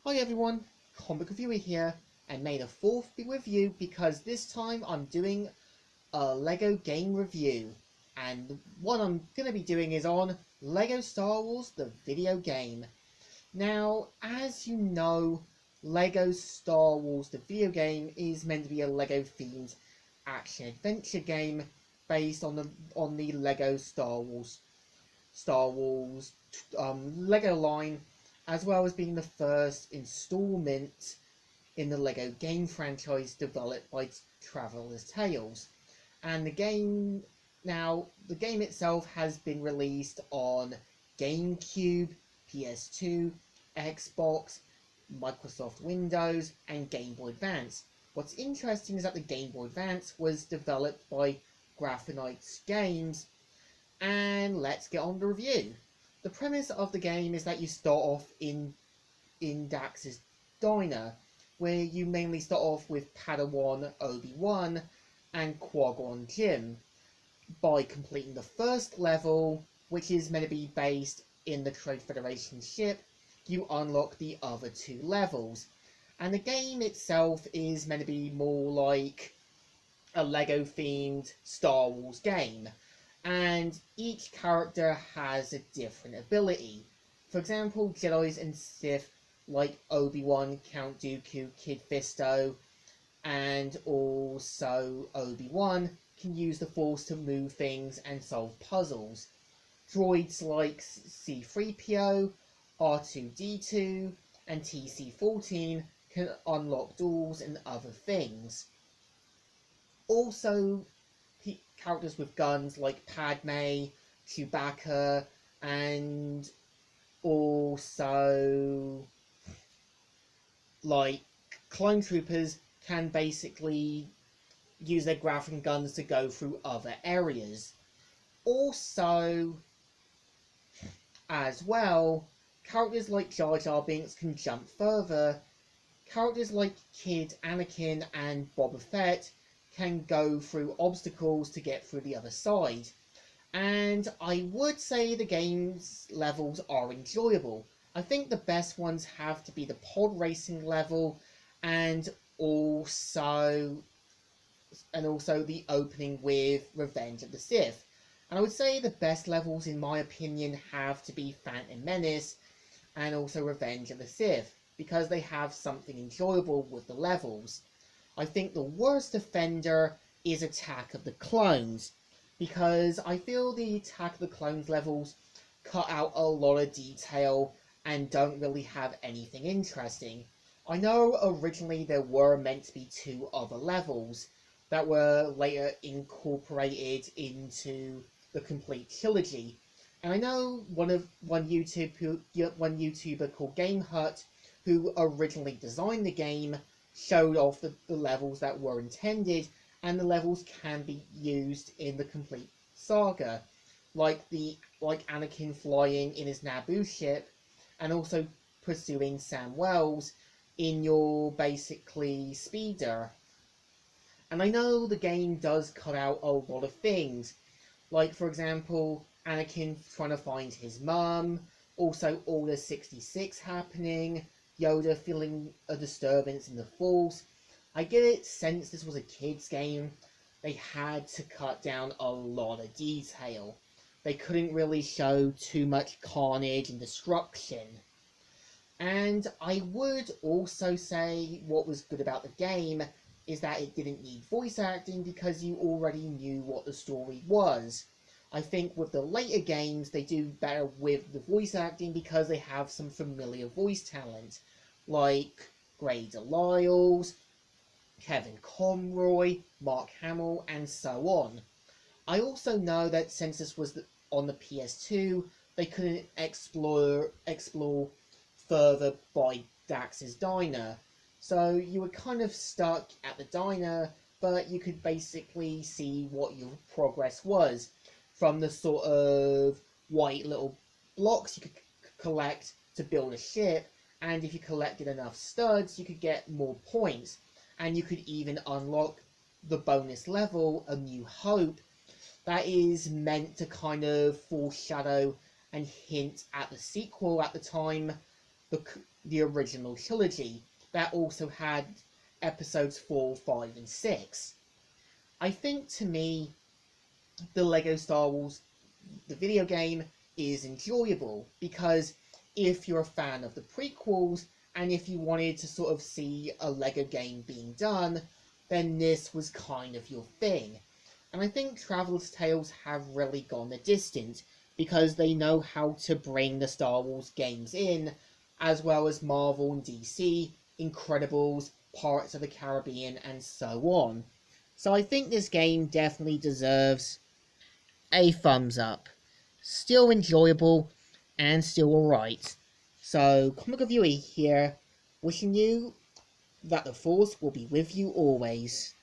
Hi everyone, Comic Reviewer here, and May the 4th be with you because this time I'm doing a LEGO game review. And what I'm going to be doing is on LEGO Star Wars the video game. Now, as you know, LEGO Star Wars the video game is meant to be a LEGO themed action adventure game based on the LEGO Star Wars LEGO line, as well as being the first installment in the LEGO game franchise developed by Traveller's Tales. And the game itself has been released on GameCube, PS2, Xbox, Microsoft Windows, and Game Boy Advance. What's interesting is that the Game Boy Advance was developed by Graphenites Games, and let's get on the review. The premise of the game is that you start off in Dax's diner, where you mainly start off with Padawan Obi-Wan and Qui-Gon Jinn. By completing the first level, which is meant to be based in the Trade Federation ship, you unlock the other two levels. And the game itself is meant to be more like a LEGO themed Star Wars game, and each character has a different ability. For example, Jedis and Sith like Obi-Wan, Count Dooku, Kit Fisto, and also Obi-Wan can use the Force to move things and solve puzzles. Droids like C-3PO, R2-D2, and TC-14 can unlock doors and other things. Also, characters with guns like Padme, Chewbacca, and also like clone troopers can basically use their grappling guns to go through other areas. Also, as well, characters like Jar Jar Binks can jump further. Characters like Kid Anakin and Boba Fett can go through obstacles to get through the other side. And I would say the game's levels are enjoyable. I think the best ones have to be the pod racing level and also the opening with Revenge of the Sith. And I would say the best levels in my opinion have to be Phantom Menace and also Revenge of the Sith, because they have something enjoyable with the levels. I think the worst offender is Attack of the Clones, because I feel the Attack of the Clones levels cut out a lot of detail and don't really have anything interesting. I know originally there were meant to be two other levels that were later incorporated into the complete trilogy. And I know one YouTuber called Game Hut, who originally designed the game, showed off the levels that were intended, and the levels can be used in the complete saga, like Anakin flying in his Naboo ship, and also pursuing Sam Wells in your basically speeder. And I know the game does cut out a lot of things, like for example, Anakin trying to find his mum, also Order 66 happening, Yoda feeling a disturbance in the Force. I get it, since this was a kid's game, they had to cut down a lot of detail. They couldn't really show too much carnage and destruction. And I would also say what was good about the game is that it didn't need voice acting because you already knew what the story was. I think with the later games, they do better with the voice acting because they have some familiar voice talent, like Grey DeLisle, Kevin Conroy, Mark Hamill, and so on. I also know that since this was on the PS2, they couldn't explore further by Dax's diner. So you were kind of stuck at the diner, but you could basically see what your progress was from the sort of white little blocks you could collect to build a ship, and if you collected enough studs, you could get more points, and you could even unlock the bonus level, A New Hope, that is meant to kind of foreshadow and hint at the sequel at the time, the original trilogy that also had episodes 4, 5, and 6. I think to me, the Lego Star Wars, the video game, is enjoyable because if you're a fan of the prequels and if you wanted to sort of see a Lego game being done, then this was kind of your thing. And I think Traveller's Tales have really gone the distance because they know how to bring the Star Wars games in, as well as Marvel and DC, Incredibles, Pirates of the Caribbean, and so on. So I think this game definitely deserves a thumbs up. Still enjoyable and still alright. So, Comic Review here, wishing you that the Force will be with you always.